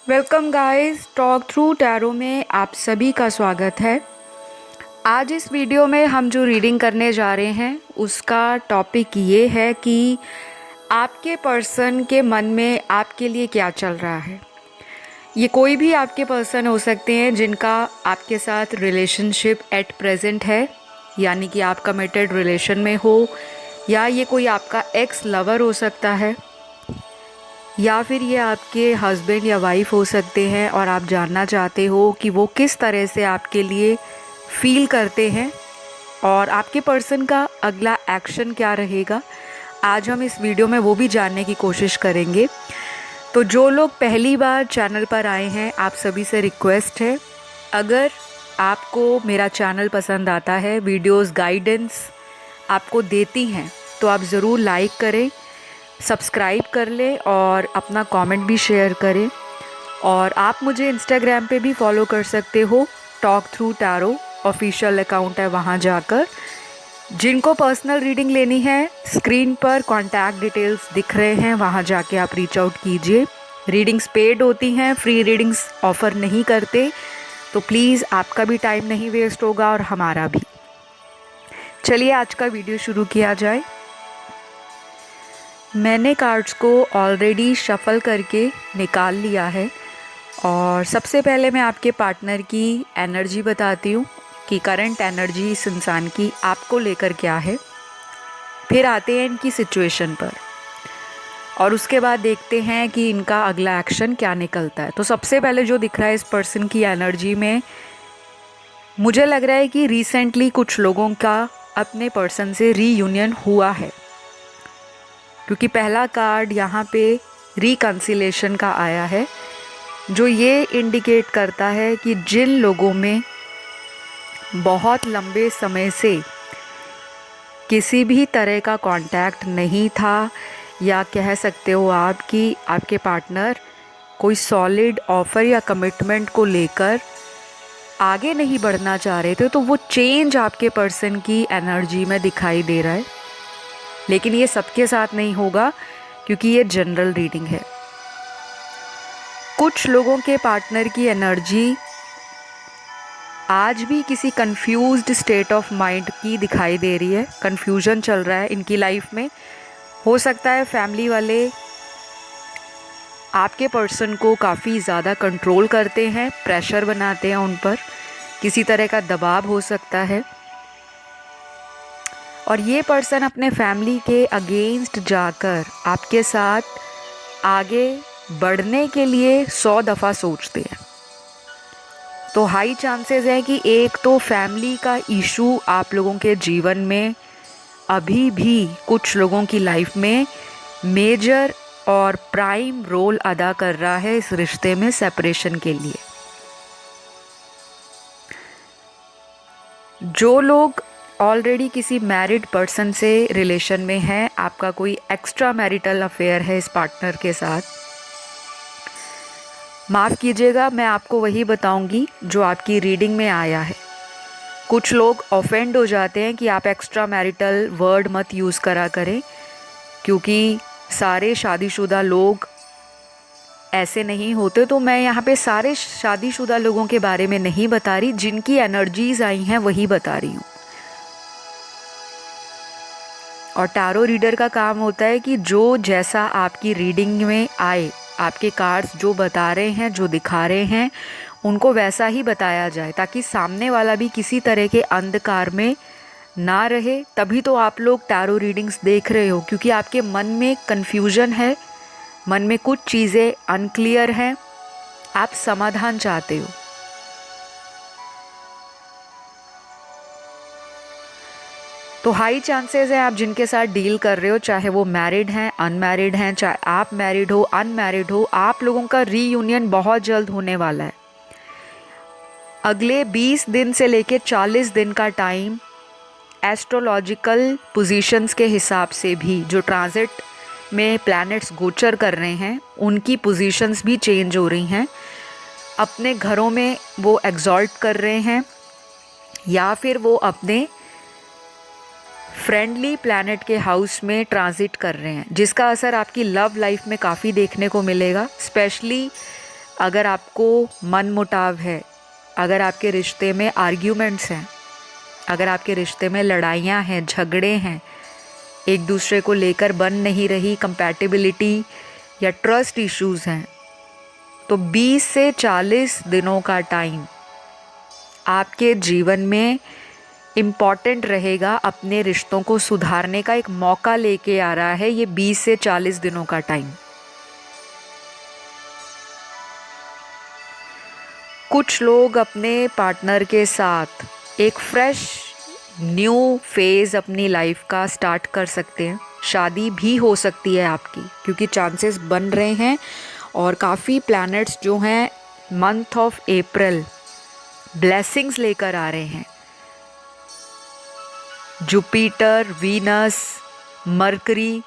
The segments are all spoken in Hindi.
Welcome guys, talk through tarot में आप सभी का स्वागत है। आज इस वीडियो में हम जो रीडिंग करने जा रहे हैं उसका टॉपिक ये है कि आपके पर्सन के मन में आपके लिए क्या चल रहा है। ये कोई भी आपके पर्सन हो सकते हैं जिनका आपके साथ रिलेशनशिप एट प्रेजेंट है, यानी कि आप कमिटेड रिलेशन में हो, या ये कोई आपका एक्स लवर हो सकता है, या फिर ये आपके हस्बैंड या वाइफ हो सकते हैं और आप जानना चाहते हो कि वो किस तरह से आपके लिए फील करते हैं और आपके पर्सन का अगला एक्शन क्या रहेगा। आज हम इस वीडियो में वो भी जानने की कोशिश करेंगे। तो जो लोग पहली बार चैनल पर आए हैं, आप सभी से रिक्वेस्ट है, अगर आपको मेरा चैनल पसंद आता है, वीडियोस गाइडेंस आपको देती हैं, तो आप ज़रूर लाइक करें, सब्सक्राइब कर लें और अपना कमेंट भी शेयर करें। और आप मुझे इंस्टाग्राम पे भी फॉलो कर सकते हो, talk through tarot official account है, वहाँ जाकर। जिनको पर्सनल रीडिंग लेनी है, स्क्रीन पर कॉन्टैक्ट डिटेल्स दिख रहे हैं, वहाँ जाके आप रीच आउट कीजिए। रीडिंग्स पेड होती हैं, फ्री रीडिंग्स ऑफ़र नहीं करते, तो प्लीज़ आपका भी टाइम नहीं वेस्ट होगा और हमारा भी। चलिए आज का वीडियो शुरू किया जाए। मैंने कार्ड्स को ऑलरेडी शफ़ल करके निकाल लिया है और सबसे पहले मैं आपके पार्टनर की एनर्जी बताती हूँ कि करंट एनर्जी इस इंसान की आपको लेकर क्या है। फिर आते हैं इनकी सिचुएशन पर और उसके बाद देखते हैं कि इनका अगला एक्शन क्या निकलता है। तो सबसे पहले जो दिख रहा है इस पर्सन की एनर्जी में, मुझे लग रहा है कि रिसेंटली कुछ लोगों का अपने पर्सन से रीयूनियन हुआ है, क्योंकि पहला कार्ड यहाँ पे रिकन्सिलेशन का आया है, जो ये इंडिकेट करता है कि जिन लोगों में बहुत लंबे समय से किसी भी तरह का कांटेक्ट नहीं था, या कह सकते हो आप कि आपके पार्टनर कोई सॉलिड ऑफ़र या कमिटमेंट को लेकर आगे नहीं बढ़ना चाह रहे थे, तो वो चेंज आपके पर्सन की एनर्जी में दिखाई दे रहा है। लेकिन ये सबके साथ नहीं होगा क्योंकि ये जनरल रीडिंग है। कुछ लोगों के पार्टनर की एनर्जी आज भी किसी कंफ्यूज्ड स्टेट ऑफ माइंड की दिखाई दे रही है। कंफ्यूजन चल रहा है इनकी लाइफ में। हो सकता है फैमिली वाले आपके पर्सन को काफ़ी ज़्यादा कंट्रोल करते हैं, प्रेशर बनाते हैं उन पर, किसी तरह का दबाव हो सकता है। और ये पर्सन अपने फैमिली के अगेंस्ट जाकर आपके साथ आगे बढ़ने के लिए 100 दफ़ा सोचते हैं। तो हाई चांसेस है कि एक तो फैमिली का इशू आप लोगों के जीवन में अभी भी कुछ लोगों की लाइफ में मेजर और प्राइम रोल अदा कर रहा है इस रिश्ते में सेपरेशन के लिए। जो लोग ऑलरेडी किसी मैरिड पर्सन से रिलेशन में हैं, आपका कोई एक्स्ट्रा मैरिटल अफेयर है इस पार्टनर के साथ, माफ़ कीजिएगा, मैं आपको वही बताऊंगी जो आपकी रीडिंग में आया है। कुछ लोग ऑफेंड हो जाते हैं कि आप एक्स्ट्रा मैरिटल वर्ड मत यूज़ करा करें, क्योंकि सारे शादीशुदा लोग ऐसे नहीं होते। तो मैं यहाँ पे सारे शादीशुदा लोगों के बारे में नहीं बता रही, जिनकी एनर्जीज आई हैं वही बता रही हूँ। और टैरो रीडर का काम होता है कि जो जैसा आपकी रीडिंग में आए, आपके कार्ड्स जो बता रहे हैं, जो दिखा रहे हैं, उनको वैसा ही बताया जाए, ताकि सामने वाला भी किसी तरह के अंधकार में ना रहे। तभी तो आप लोग टैरो रीडिंग्स देख रहे हो, क्योंकि आपके मन में कन्फ्यूजन है, मन में कुछ चीज़ें अनक्लियर हैं, आप समाधान चाहते हो। तो हाई चांसेस है आप जिनके साथ डील कर रहे हो, चाहे वो मैरिड हैं, अनमैरिड हैं, चाहे आप मैरिड हो, अनमैरिड हो, आप लोगों का रीयूनियन बहुत जल्द होने वाला है। अगले 20 दिन से लेकर 40 दिन का टाइम एस्ट्रोलॉजिकल पोजीशंस के हिसाब से भी, जो ट्रांजिट में प्लैनेट्स गोचर कर रहे हैं, उनकी पोजीशंस भी चेंज हो रही हैं। अपने घरों में वो एग्जॉल्ट कर रहे हैं, या फिर वो अपने फ्रेंडली प्लैनेट के हाउस में ट्रांजिट कर रहे हैं, जिसका असर आपकी लव लाइफ में काफ़ी देखने को मिलेगा। स्पेशली अगर आपको मनमुटाव है, अगर आपके रिश्ते में आर्ग्यूमेंट्स हैं, अगर आपके रिश्ते में लड़ाइयाँ हैं, झगड़े हैं, एक दूसरे को लेकर बन नहीं रही कंपैटिबिलिटी या ट्रस्ट इश्यूज़ हैं, तो 20 से 40 दिनों का टाइम आपके जीवन में इम्पॉर्टेंट रहेगा। अपने रिश्तों को सुधारने का एक मौका लेके आ रहा है ये 20 से 40 दिनों का टाइम। कुछ लोग अपने पार्टनर के साथ एक फ्रेश न्यू फेज़ अपनी लाइफ का स्टार्ट कर सकते हैं। शादी भी हो सकती है आपकी, क्योंकि चांसेस बन रहे हैं और काफ़ी प्लैनेट्स जो हैं मंथ ऑफ अप्रैल ब्लेसिंग्स लेकर आ रहे हैं। जुपिटर, वीनस, मरकरी,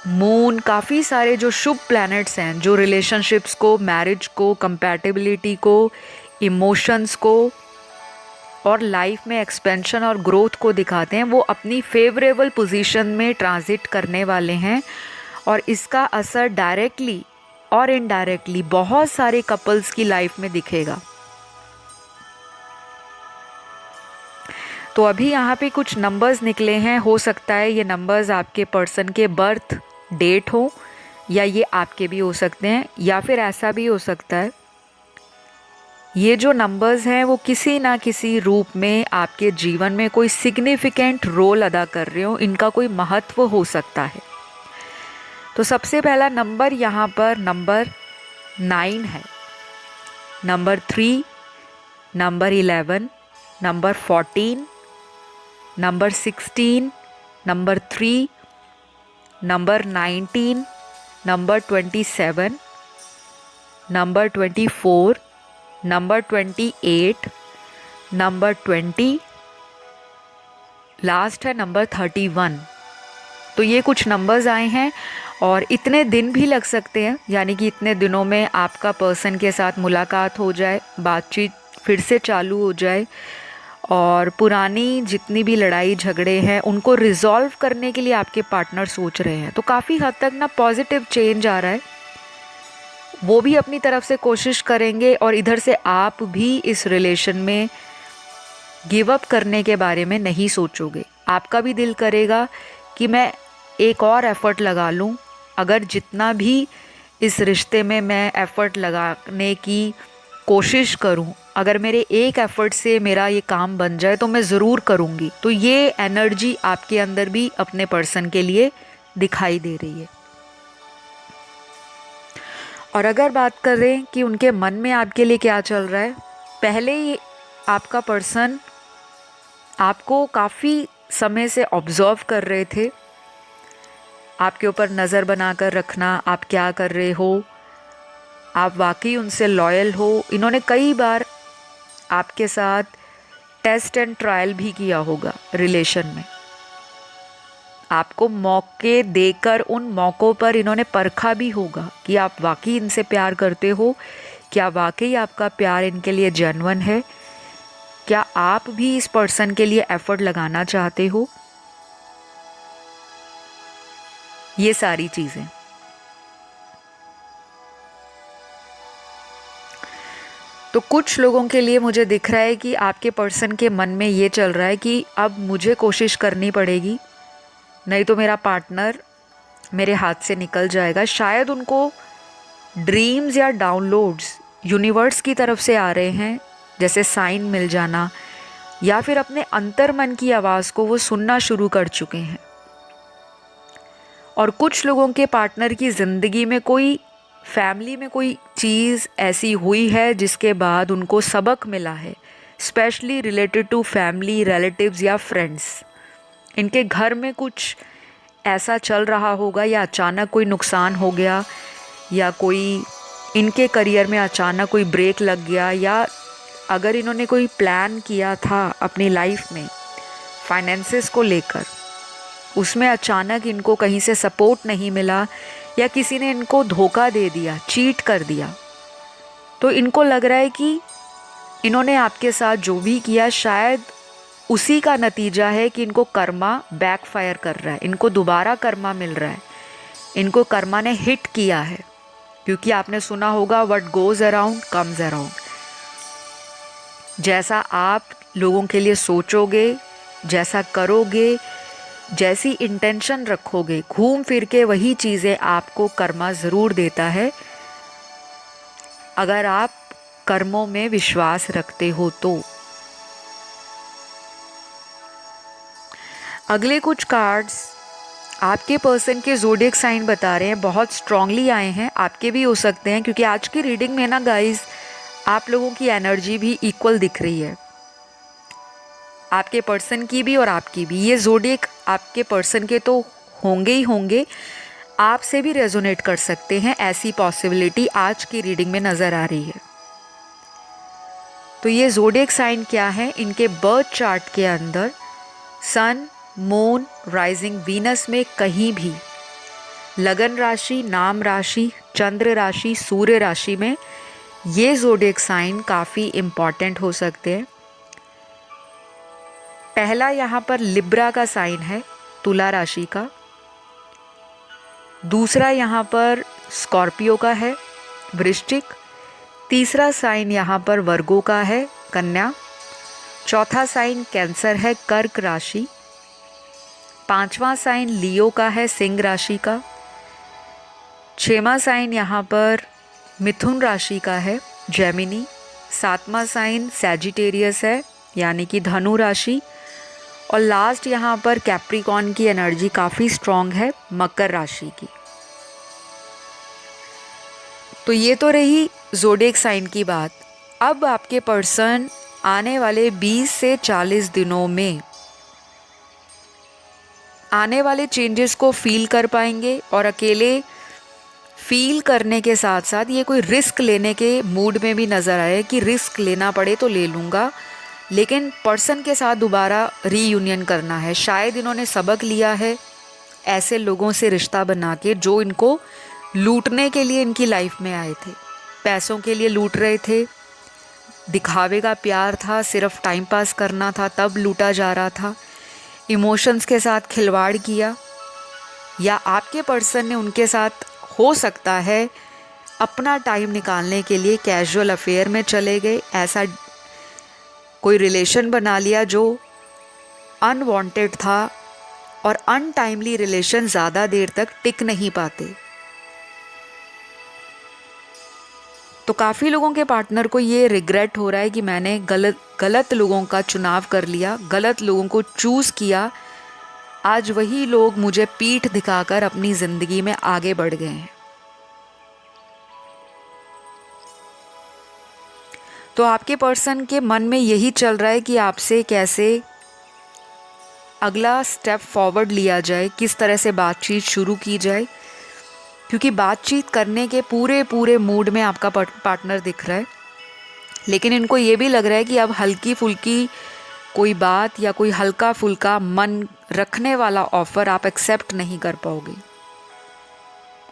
मून, काफ़ी सारे जो शुभ प्लैनेट्स हैं जो रिलेशनशिप्स को, मैरिज को, कंपैटिबिलिटी को, इमोशंस को और लाइफ में एक्सपेंशन और ग्रोथ को दिखाते हैं, वो अपनी फेवरेबल पोजीशन में ट्रांजिट करने वाले हैं। और इसका असर डायरेक्टली और इनडायरेक्टली बहुत सारे कपल्स की लाइफ में दिखेगा। तो अभी यहाँ पे कुछ नंबर्स निकले हैं। हो सकता है ये नंबर्स आपके पर्सन के बर्थ डेट हो, या ये आपके भी हो सकते हैं, या फिर ऐसा भी हो सकता है ये जो नंबर्स हैं वो किसी ना किसी रूप में आपके जीवन में कोई सिग्निफिकेंट रोल अदा कर रहे हो, इनका कोई महत्व हो सकता है। तो सबसे पहला नंबर यहाँ पर नंबर 9 है, number 3, number 11, number 14, number 16, number 3, number 19, number 27, number 24, number 28, number 20, last है नंबर 31। तो ये कुछ नंबर्स आए हैं और इतने दिन भी लग सकते हैं, यानी कि इतने दिनों में आपका पर्सन के साथ मुलाकात हो जाए, बातचीत फिर से चालू हो जाए और पुरानी जितनी भी लड़ाई झगड़े हैं उनको रिजॉल्व करने के लिए आपके पार्टनर सोच रहे हैं। तो काफ़ी हद तक ना पॉजिटिव चेंज आ रहा है, वो भी अपनी तरफ से कोशिश करेंगे और इधर से आप भी इस रिलेशन में गिव अप करने के बारे में नहीं सोचोगे। आपका भी दिल करेगा कि मैं एक और एफ़र्ट लगा लूँ, अगर जितना भी इस रिश्ते में मैं एफ़र्ट लगाने की कोशिश करूँ, अगर मेरे एक एफ़र्ट से मेरा ये काम बन जाए तो मैं ज़रूर करूँगी। तो ये एनर्जी आपके अंदर भी अपने पर्सन के लिए दिखाई दे रही है। और अगर बात करें कि उनके मन में आपके लिए क्या चल रहा है, पहले ये आपका पर्सन आपको काफ़ी समय से ऑब्ज़र्व कर रहे थे, आपके ऊपर नज़र बनाकर रखना, आप क्या कर रहे हो, आप वाकई उनसे लॉयल हो। इन्होंने कई बार आपके साथ टेस्ट एंड ट्रायल भी किया होगा रिलेशन में, आपको मौके देकर उन मौक़ों पर इन्होंने परखा भी होगा कि आप वाकई इनसे प्यार करते हो, क्या वाकई आपका प्यार इनके लिए जेन्युइन है, क्या आप भी इस पर्सन के लिए एफ़र्ट लगाना चाहते हो। ये सारी चीज़ें। तो कुछ लोगों के लिए मुझे दिख रहा है कि आपके पर्सन के मन में ये चल रहा है कि अब मुझे कोशिश करनी पड़ेगी, नहीं तो मेरा पार्टनर मेरे हाथ से निकल जाएगा। शायद उनको ड्रीम्स या डाउनलोड्स यूनिवर्स की तरफ से आ रहे हैं, जैसे साइन मिल जाना, या फिर अपने अंतर्मन की आवाज़ को वो सुनना शुरू कर चुके हैं। और कुछ लोगों के पार्टनर की ज़िंदगी में कोई फैमिली में कोई चीज़ ऐसी हुई है जिसके बाद उनको सबक मिला है, specially related to family, relatives या फ्रेंड्स। इनके घर में कुछ ऐसा चल रहा होगा, या अचानक कोई नुकसान हो गया, या कोई इनके करियर में अचानक कोई ब्रेक लग गया, या अगर इन्होंने कोई प्लान किया था अपनी लाइफ में फाइनेंसेस को लेकर, उसमें अचानक इनको कहीं से सपोर्ट नहीं मिला, या किसी ने इनको धोखा दे दिया, चीट कर दिया, तो इनको लग रहा है कि इन्होंने आपके साथ जो भी किया शायद उसी का नतीजा है कि इनको कर्मा बैकफायर कर रहा है, इनको दोबारा कर्मा मिल रहा है, इनको कर्मा ने हिट किया है। क्योंकि आपने सुना होगा what goes around comes around. जैसा आप लोगों के लिए सोचोगे, जैसा करोगे, जैसी इंटेंशन रखोगे, घूम फिर के वही चीज़ें आपको कर्मा ज़रूर देता है, अगर आप कर्मों में विश्वास रखते हो तो। अगले कुछ कार्ड्स आपके पर्सन के ज़ोडिएक साइन बता रहे हैं, बहुत स्ट्रांगली आए हैं, आपके भी हो सकते हैं, क्योंकि आज की रीडिंग में ना गाइस आप लोगों की एनर्जी भी इक्वल दिख रही है, आपके पर्सन की भी और आपकी भी। ये ज़ोडिएक आपके पर्सन के तो होंगे ही होंगे, आपसे भी रेजोनेट कर सकते हैं, ऐसी पॉसिबिलिटी आज की रीडिंग में नज़र आ रही है। तो ये ज़ोडिएक साइन क्या है, इनके बर्थ चार्ट के अंदर सन, मून, राइजिंग वीनस में कहीं भी लगन राशि, नाम राशि, चंद्र राशि, सूर्य राशि में ये ज़ोडिएक साइन काफ़ी इम्पॉर्टेंट हो सकते हैं। पहला यहाँ पर लिब्रा का साइन है, तुला राशि का। दूसरा यहाँ पर स्कॉर्पियो का है, वृश्चिक। तीसरा साइन यहाँ पर वर्गो का है, कन्या। चौथा साइन कैंसर है, कर्क राशि। पांचवा साइन लियो का है, सिंह राशि का। छठवां साइन यहाँ पर मिथुन राशि का है, जेमिनी। सातवां साइन सैजिटेरियस है, यानी कि धनु राशि। और लास्ट यहाँ पर कैप्रिकॉर्न की एनर्जी काफ़ी स्ट्रॉन्ग है, मकर राशि की। तो ये तो रही ज़ोडिएक साइन की बात। अब आपके पर्सन आने वाले 20 से 40 दिनों में आने वाले चेंजेस को फील कर पाएंगे, और अकेले फील करने के साथ साथ ये कोई रिस्क लेने के मूड में भी नज़र आए कि रिस्क लेना पड़े तो ले लूँगा, लेकिन पर्सन के साथ दोबारा रीयूनियन करना है। शायद इन्होंने सबक लिया है ऐसे लोगों से रिश्ता बना के जो इनको लूटने के लिए इनकी लाइफ में आए थे, पैसों के लिए लूट रहे थे, दिखावे का प्यार था, सिर्फ टाइम पास करना था, तब लूटा जा रहा था, इमोशंस के साथ खिलवाड़ किया, या आपके पर्सन ने उनके साथ हो सकता है अपना टाइम निकालने के लिए कैजुअल अफेयर में चले गए, ऐसा कोई रिलेशन बना लिया जो अनवांटेड था, और अनटाइमली रिलेशन ज़्यादा देर तक टिक नहीं पाते। तो काफ़ी लोगों के पार्टनर को ये रिग्रेट हो रहा है कि मैंने गलत लोगों का चुनाव कर लिया, गलत लोगों को चूज़ किया, आज वही लोग मुझे पीठ दिखाकर अपनी ज़िंदगी में आगे बढ़ गए हैं। तो आपके पर्सन के मन में यही चल रहा है कि आपसे कैसे अगला स्टेप फॉरवर्ड लिया जाए, किस तरह से बातचीत शुरू की जाए, क्योंकि बातचीत करने के पूरे मूड में आपका पार्टनर दिख रहा है, लेकिन इनको ये भी लग रहा है कि अब हल्की फुल्की कोई बात या कोई हल्का फुल्का मन रखने वाला ऑफ़र आप एक्सेप्ट नहीं कर पाओगे।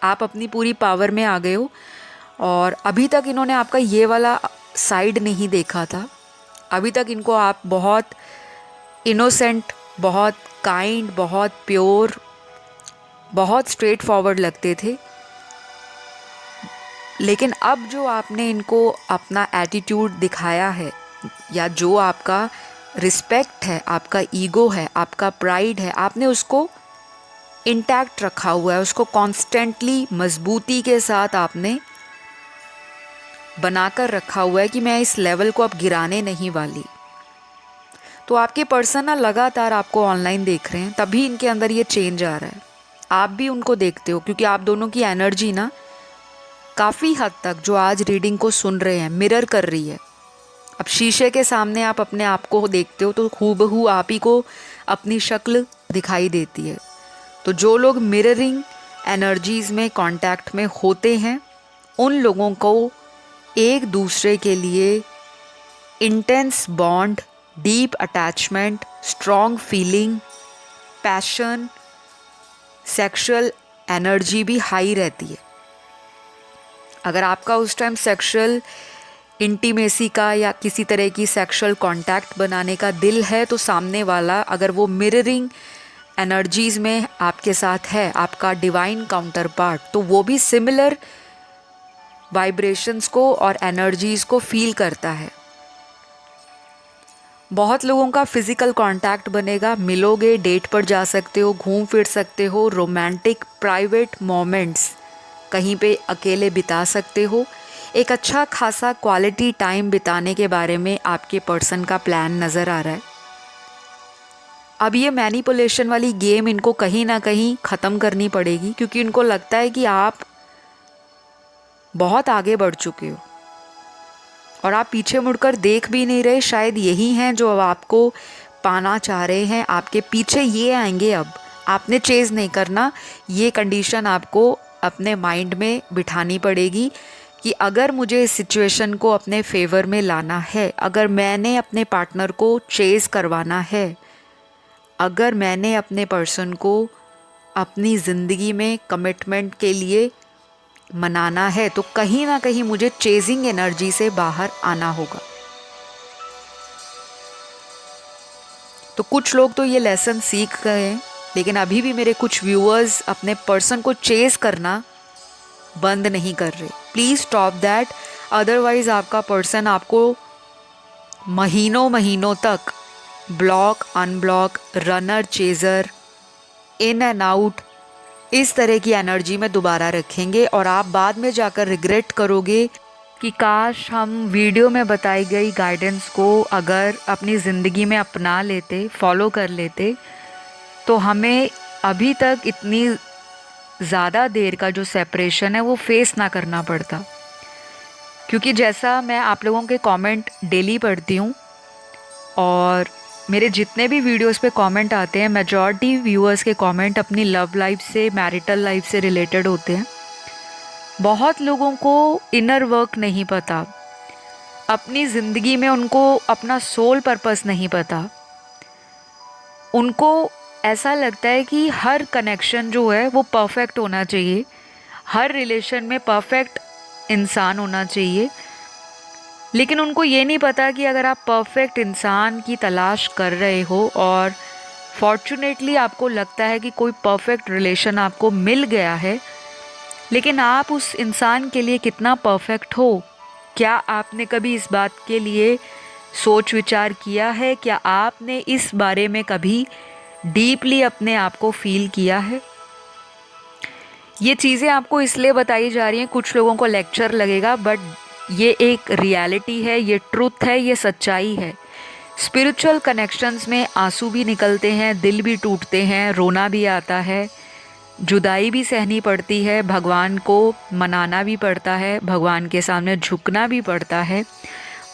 आप अपनी पूरी पावर में आ गए हो, और अभी तक इन्होंने आपका ये वाला साइड नहीं देखा था। अभी तक इनको आप बहुत इनोसेंट, बहुत काइंड, बहुत प्योर, बहुत स्ट्रेट फॉरवर्ड लगते थे, लेकिन अब जो आपने इनको अपना एटीट्यूड दिखाया है, या जो आपका रिस्पेक्ट है, आपका ईगो है, आपका प्राइड है, आपने उसको इंटैक्ट रखा हुआ है, उसको कॉन्स्टेंटली मजबूती के साथ आपने बनाकर रखा हुआ है कि मैं इस लेवल को अब गिराने नहीं वाली। तो आपके पर्सन ना लगातार आपको ऑनलाइन देख रहे हैं, तभी इनके अंदर ये चेंज आ रहा है। आप भी उनको देखते हो, क्योंकि आप दोनों की एनर्जी ना काफ़ी हद तक जो आज रीडिंग को सुन रहे हैं मिरर कर रही है। अब शीशे के सामने आप अपने आप को देखते हो तो हूबहू आप ही को अपनी शक्ल दिखाई देती है। तो जो लोग मिररिंग एनर्जीज़ में कांटेक्ट में होते हैं, उन लोगों को एक दूसरे के लिए intense bond, deep attachment, strong feeling, passion, sexual energy भी हाई रहती है। अगर आपका उस टाइम सेक्सुअल इंटीमेसी का या किसी तरह की सेक्सुअल कांटेक्ट बनाने का दिल है, तो सामने वाला अगर वो मिररिंग एनर्जीज़ में आपके साथ है, आपका डिवाइन काउंटर पार्ट, तो वो भी सिमिलर वाइब्रेशंस को और एनर्जीज़ को फील करता है। बहुत लोगों का फिज़िकल कांटेक्ट बनेगा, मिलोगे, डेट पर जा सकते हो, घूम फिर सकते हो, रोमांटिक प्राइवेट मोमेंट्स कहीं पे अकेले बिता सकते हो। एक अच्छा खासा क्वालिटी टाइम बिताने के बारे में आपके पर्सन का प्लान नज़र आ रहा है। अब ये मैनिपुलेशन वाली गेम इनको कहीं ना कहीं ख़त्म करनी पड़ेगी, क्योंकि इनको लगता है कि आप बहुत आगे बढ़ चुके हो और आप पीछे मुड़कर देख भी नहीं रहे। शायद यही हैं जो अब आपको पाना चाह रहे हैं, आपके पीछे ये आएंगे। अब आपने चेज़ नहीं करना, ये कंडीशन आपको अपने माइंड में बिठानी पड़ेगी कि अगर मुझे इस सिचुएशन को अपने फेवर में लाना है, अगर मैंने अपने पार्टनर को चेज़ करवाना है, अगर मैंने अपने पर्सन को अपनी ज़िंदगी में कमिटमेंट के लिए मनाना है, तो कहीं ना कहीं मुझे चेजिंग एनर्जी से बाहर आना होगा। तो कुछ लोग तो ये लेसन सीख गए हैं, लेकिन अभी भी मेरे कुछ व्यूअर्स अपने पर्सन को चेज करना बंद नहीं कर रहे। प्लीज़ स्टॉप दैट, अदरवाइज आपका पर्सन आपको महीनों महीनों तक block, unblock, runner, chaser, in and out, इस तरह की एनर्जी में दोबारा रखेंगे और आप बाद में जाकर रिग्रेट करोगे कि काश हम वीडियो में बताई गई गाइडेंस को अगर अपनी ज़िंदगी में अपना लेते, फॉलो कर लेते, तो हमें अभी तक इतनी ज़्यादा देर का जो सेपरेशन है वो फेस ना करना पड़ता। क्योंकि जैसा मैं आप लोगों के कमेंट डेली पढ़ती हूँ और मेरे जितने भी वीडियोस पे कमेंट आते हैं, मेजॉरिटी व्यूअर्स के कमेंट अपनी लव लाइफ से, मैरिटल लाइफ से रिलेटेड होते हैं। बहुत लोगों को इनर वर्क नहीं पता, अपनी ज़िंदगी में उनको अपना सोल पर्पस नहीं पता। उनको ऐसा लगता है कि हर कनेक्शन जो है वो परफेक्ट होना चाहिए, हर रिलेशन में परफेक्ट इंसान होना चाहिए। लेकिन उनको ये नहीं पता कि अगर आप परफेक्ट इंसान की तलाश कर रहे हो और फॉर्चुनेटली आपको लगता है कि कोई परफेक्ट रिलेशन आपको मिल गया है, लेकिन आप उस इंसान के लिए कितना परफेक्ट हो, क्या आपने कभी इस बात के लिए सोच विचार किया है? क्या आपने इस बारे में कभी डीपली अपने आप को फील किया है? ये चीज़ें आपको इसलिए बताई जा रही हैं, कुछ लोगों को लेक्चर लगेगा, बट ये एक रियलिटी है, ये ट्रुथ है, ये सच्चाई है। स्पिरिचुअल कनेक्शंस में आंसू भी निकलते हैं, दिल भी टूटते हैं, रोना भी आता है, जुदाई भी सहनी पड़ती है, भगवान को मनाना भी पड़ता है, भगवान के सामने झुकना भी पड़ता है,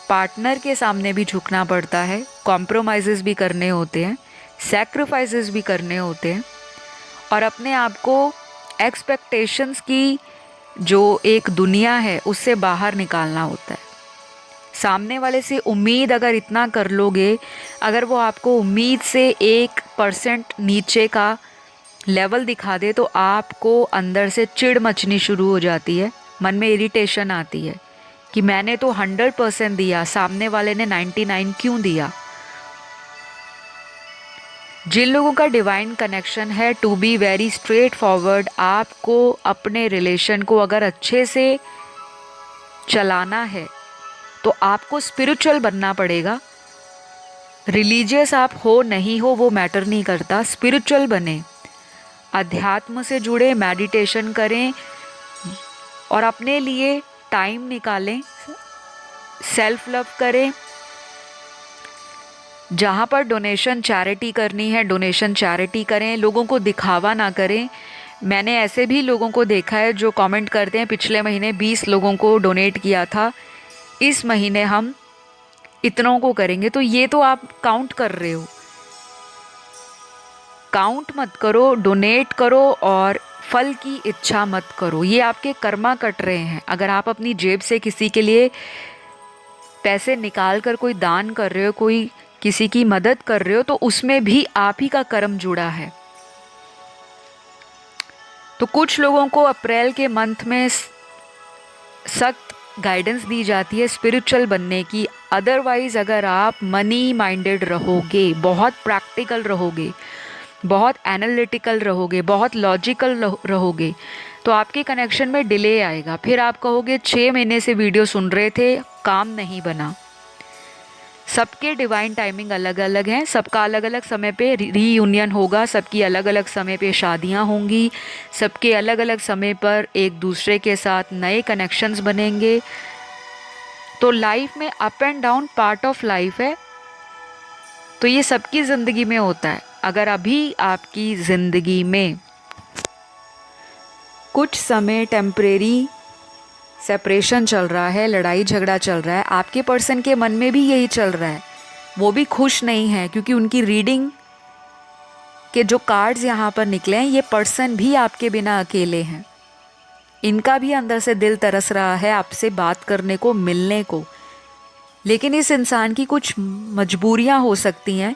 पार्टनर के सामने भी झुकना पड़ता है, कॉम्प्रोमाइज़ेस भी करने होते हैं, सैक्रिफाइसेस भी करने होते हैं और अपने आप को एक्सपेक्टेशंस की जो एक दुनिया है उससे बाहर निकालना होता है। सामने वाले से उम्मीद अगर इतना कर लोगे, अगर वो आपको उम्मीद से 1% नीचे का लेवल दिखा दे, तो आपको अंदर से चिढ़ मचनी शुरू हो जाती है, मन में इरिटेशन आती है कि मैंने तो 100% दिया, सामने वाले ने 99 क्यों दिया। जिन लोगों का डिवाइन कनेक्शन है, to be very straightforward, आपको अपने रिलेशन को अगर अच्छे से चलाना है तो आपको स्पिरिचुअल बनना पड़ेगा। रिलीजियस आप हो नहीं हो वो मैटर नहीं करता, स्पिरिचुअल बने, अध्यात्म से जुड़े, मेडिटेशन करें और अपने लिए टाइम निकालें, सेल्फ लव करें। जहाँ पर डोनेशन चैरिटी करनी है, डोनेशन चैरिटी करें, लोगों को दिखावा ना करें। मैंने ऐसे भी लोगों को देखा है जो कमेंट करते हैं, पिछले महीने 20 लोगों को डोनेट किया था, इस महीने हम इतनों को करेंगे। तो ये तो आप काउंट कर रहे हो, काउंट मत करो, डोनेट करो और फल की इच्छा मत करो। ये आपके कर्मा कट रहे हैं। अगर आप अपनी जेब से किसी के लिए पैसे निकाल कर कोई दान कर रहे हो, कोई किसी की मदद कर रहे हो, तो उसमें भी आप ही का कर्म जुड़ा है। तो कुछ लोगों को अप्रैल के मंथ में सख्त गाइडेंस दी जाती है स्पिरिचुअल बनने की। अदरवाइज अगर आप मनी माइंडेड रहोगे, बहुत प्रैक्टिकल रहोगे, बहुत एनालिटिकल रहोगे, बहुत लॉजिकल रहोगे, तो आपके कनेक्शन में डिले आएगा। फिर आप कहोगे 6 महीने से वीडियो सुन रहे थे, काम नहीं बना। सबके डिवाइन टाइमिंग अलग अलग हैं, सबका अलग अलग समय पे रीयूनियन होगा, सबकी अलग अलग समय पे शादियां होंगी, सबके अलग अलग समय पर एक दूसरे के साथ नए कनेक्शंस बनेंगे। तो लाइफ में up and down part of life है, तो ये सबकी ज़िंदगी में होता है। अगर अभी आपकी ज़िंदगी में कुछ समय टेम्परेरी सेपरेशन चल रहा है, लड़ाई झगड़ा चल रहा है, आपके पर्सन के मन में भी यही चल रहा है, वो भी खुश नहीं है, क्योंकि उनकी रीडिंग के जो कार्ड्स यहाँ पर निकले हैं, ये पर्सन भी आपके बिना अकेले हैं। इनका भी अंदर से दिल तरस रहा है आपसे बात करने को, मिलने को, लेकिन इस इंसान की कुछ मजबूरियाँ हो सकती हैं।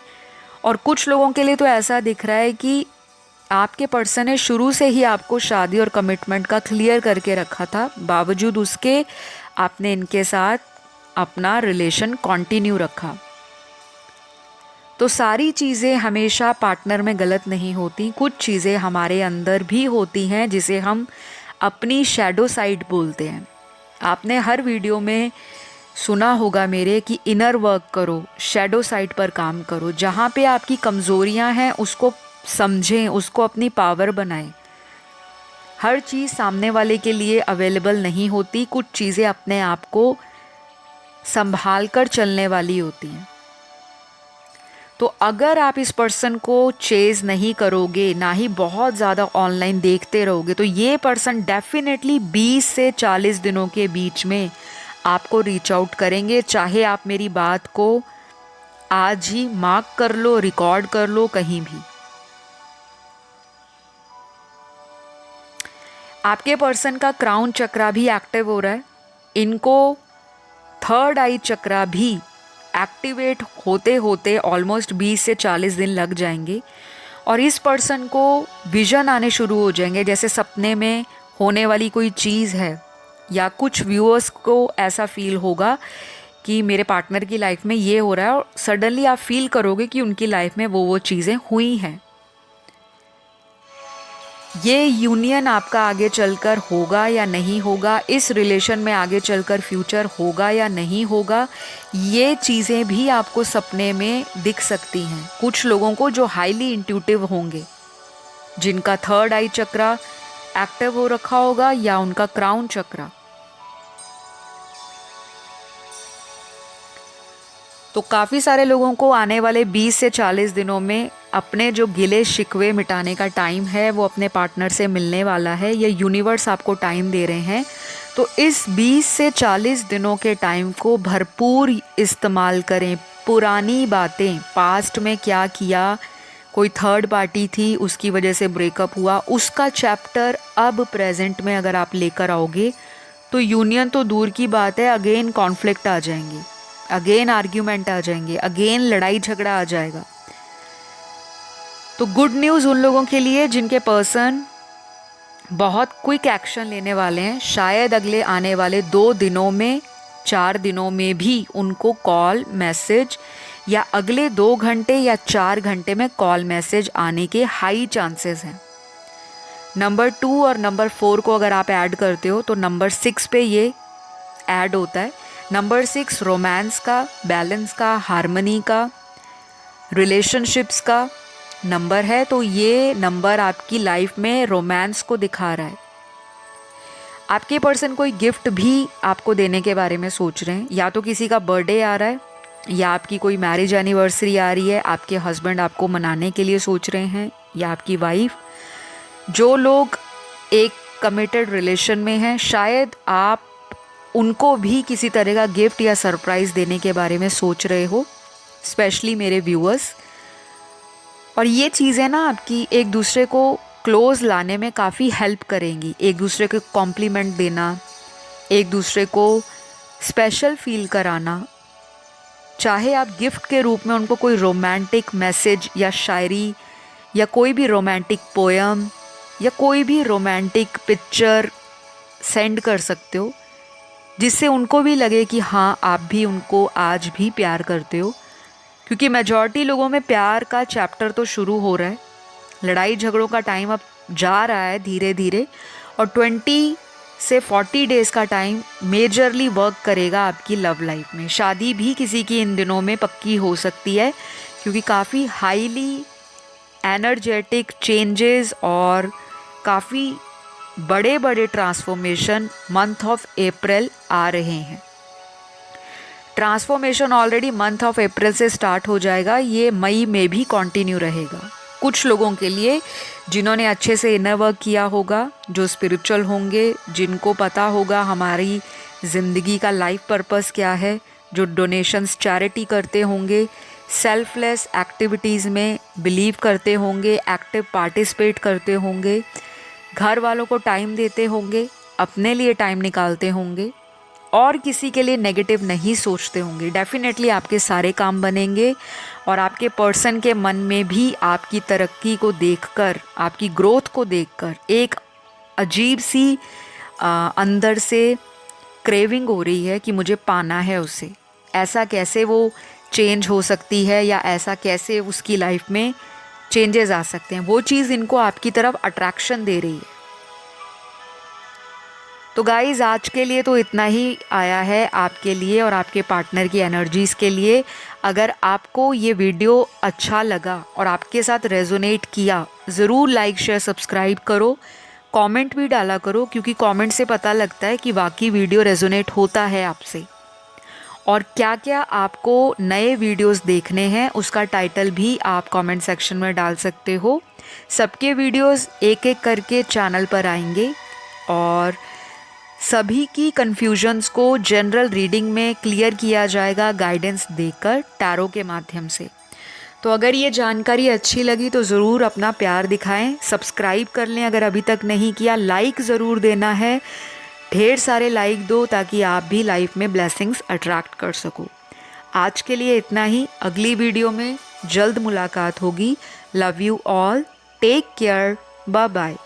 और कुछ लोगों के लिए तो ऐसा दिख रहा है कि आपके पर्सन ने शुरू से ही आपको शादी और कमिटमेंट का क्लियर करके रखा था, बावजूद उसके आपने इनके साथ अपना रिलेशन कंटिन्यू रखा। तो सारी चीज़ें हमेशा पार्टनर में गलत नहीं होती, कुछ चीज़ें हमारे अंदर भी होती हैं जिसे हम अपनी शैडो साइड बोलते हैं। आपने हर वीडियो में सुना होगा मेरे कि इनर वर्क करो, शैडो साइड पर काम करो, जहाँ पे आपकी कमज़ोरियाँ हैं उसको समझें, उसको अपनी पावर बनाएं। हर चीज़ सामने वाले के लिए अवेलेबल नहीं होती, कुछ चीज़ें अपने आप को संभाल कर चलने वाली होती हैं। तो अगर आप इस पर्सन को चेज़ नहीं करोगे, ना ही बहुत ज़्यादा ऑनलाइन देखते रहोगे, तो ये पर्सन डेफिनेटली 20 से 40 दिनों के बीच में आपको रीच आउट करेंगे। चाहे आप मेरी बात को आज ही मार्क कर लो, रिकॉर्ड कर लो, कहीं भी। आपके पर्सन का क्राउन चक्रा भी एक्टिव हो रहा है, इनको थर्ड आई चक्रा भी एक्टिवेट होते होते ऑलमोस्ट 20 से 40 दिन लग जाएंगे। और इस पर्सन को विजन आने शुरू हो जाएंगे, जैसे सपने में होने वाली कोई चीज़ है, या कुछ व्यूअर्स को ऐसा फील होगा कि मेरे पार्टनर की लाइफ में ये हो रहा है, और सडनली आप फील करोगे कि उनकी लाइफ में वो चीज़ें हुई हैं। ये यूनियन आपका आगे चलकर होगा या नहीं होगा, इस रिलेशन में आगे चलकर फ्यूचर होगा या नहीं होगा, ये चीज़ें भी आपको सपने में दिख सकती हैं। कुछ लोगों को जो हाईली इंट्यूटिव होंगे, जिनका थर्ड आई चक्रा एक्टिव हो रखा होगा या उनका क्राउन चक्रा। तो काफ़ी सारे लोगों को आने वाले 20 से 40 दिनों में अपने जो गिले शिकवे मिटाने का टाइम है वो अपने पार्टनर से मिलने वाला है। ये यूनिवर्स आपको टाइम दे रहे हैं, तो इस 20 से 40 दिनों के टाइम को भरपूर इस्तेमाल करें। पुरानी बातें, पास्ट में क्या किया, कोई थर्ड पार्टी थी उसकी वजह से ब्रेकअप हुआ, उसका चैप्टर अब प्रेजेंट में अगर आप लेकर आओगे तो यूनियन तो दूर की बात है, अगेन कॉन्फ्लिक्ट आ जाएंगे, अगेन आर्ग्यूमेंट आ जाएंगे, अगेन लड़ाई झगड़ा आ जाएगा। तो गुड न्यूज़ उन लोगों के लिए जिनके पर्सन बहुत क्विक एक्शन लेने वाले हैं। शायद अगले आने वाले 2 दिनों में, 4 दिनों में भी उनको कॉल मैसेज, या अगले 2 घंटे या 4 घंटे में कॉल मैसेज आने के हाई चांसेस हैं। नंबर 2 और नंबर 4 को अगर आप ऐड करते हो तो नंबर 6 पे ये ऐड होता है। नंबर 6 रोमांस का, बैलेंस का, हार्मनी का, रिलेशनशिप्स का नंबर है। तो ये नंबर आपकी लाइफ में रोमांस को दिखा रहा है। आपके पर्सन कोई गिफ्ट भी आपको देने के बारे में सोच रहे हैं, या तो किसी का बर्थडे आ रहा है, या आपकी कोई मैरिज एनिवर्सरी आ रही है, आपके हस्बैंड आपको मनाने के लिए सोच रहे हैं, या आपकी वाइफ। जो लोग एक कमिटेड रिलेशन में हैं, शायद आप उनको भी किसी तरह का गिफ्ट या सरप्राइज़ देने के बारे में सोच रहे हो, स्पेशली मेरे व्यूअर्स। और ये चीज़ें ना आपकी एक दूसरे को क्लोज लाने में काफ़ी हेल्प करेंगी। एक दूसरे को कॉम्प्लीमेंट देना, एक दूसरे को स्पेशल फील कराना, चाहे आप गिफ्ट के रूप में उनको कोई रोमांटिक मैसेज या शायरी, या कोई भी रोमांटिक पोयम, या कोई भी रोमांटिक पिक्चर सेंड कर सकते हो, जिससे उनको भी लगे कि हाँ आप भी उनको आज भी प्यार करते हो। क्योंकि मेजॉरिटी लोगों में प्यार का चैप्टर तो शुरू हो रहा है, लड़ाई झगड़ों का टाइम अब जा रहा है धीरे धीरे, और 20 से 40 डेज़ का टाइम मेजरली वर्क करेगा आपकी लव लाइफ में। शादी भी किसी की इन दिनों में पक्की हो सकती है, क्योंकि काफ़ी हाईली एनर्जेटिक चेंजेस और काफ़ी बड़े बड़े ट्रांसफॉर्मेशन मंथ ऑफ अप्रैल आ रहे हैं। Transformation already month of April से स्टार्ट हो जाएगा, ये मई में भी कंटिन्यू रहेगा। कुछ लोगों के लिए जिन्होंने अच्छे से इनर वर्क किया होगा, जो स्पिरिचुअल होंगे, जिनको पता होगा हमारी ज़िंदगी का लाइफ पर्पस क्या है, जो डोनेशंस चैरिटी करते होंगे, सेल्फलेस एक्टिविटीज़ में बिलीव करते होंगे, एक्टिव पार्टिसिपेट करते होंगे, घर वालों को टाइम देते होंगे, अपने लिए टाइम निकालते होंगे और किसी के लिए नेगेटिव नहीं सोचते होंगे, डेफिनेटली आपके सारे काम बनेंगे। और आपके पर्सन के मन में भी आपकी तरक्की को देखकर, आपकी ग्रोथ को देखकर एक अजीब सी अंदर से क्रेविंग हो रही है कि मुझे पाना है उसे। ऐसा कैसे वो चेंज हो सकती है, या ऐसा कैसे उसकी लाइफ में चेंजेस आ सकते हैं, वो चीज़ इनको आपकी तरफ अट्रैक्शन दे रही है। तो गाइज़, आज के लिए तो इतना ही आया है आपके लिए और आपके पार्टनर की एनर्जीज़ के लिए। अगर आपको ये वीडियो अच्छा लगा और आपके साथ रेजोनेट किया, ज़रूर लाइक शेयर सब्सक्राइब करो, कमेंट भी डाला करो, क्योंकि कमेंट से पता लगता है कि वाकई वीडियो रेजोनेट होता है आपसे। और क्या क्या आपको नए वीडियोस देखने हैं उसका टाइटल भी आप कमेंट सेक्शन में डाल सकते हो। सबके वीडियोस एक एक करके चैनल पर आएंगे और सभी की कन्फ्यूजन्स को जनरल रीडिंग में क्लियर किया जाएगा, गाइडेंस देकर टैरो के माध्यम से। तो अगर ये जानकारी अच्छी लगी तो ज़रूर अपना प्यार दिखाएं, सब्सक्राइब कर लें अगर अभी तक नहीं किया, लाइक ज़रूर देना है, ढेर सारे लाइक दो ताकि आप भी लाइफ में ब्लेसिंग्स अट्रैक्ट कर सको। आज के लिए इतना ही, अगली वीडियो में जल्द मुलाकात होगी। Love you all, take care, bye bye.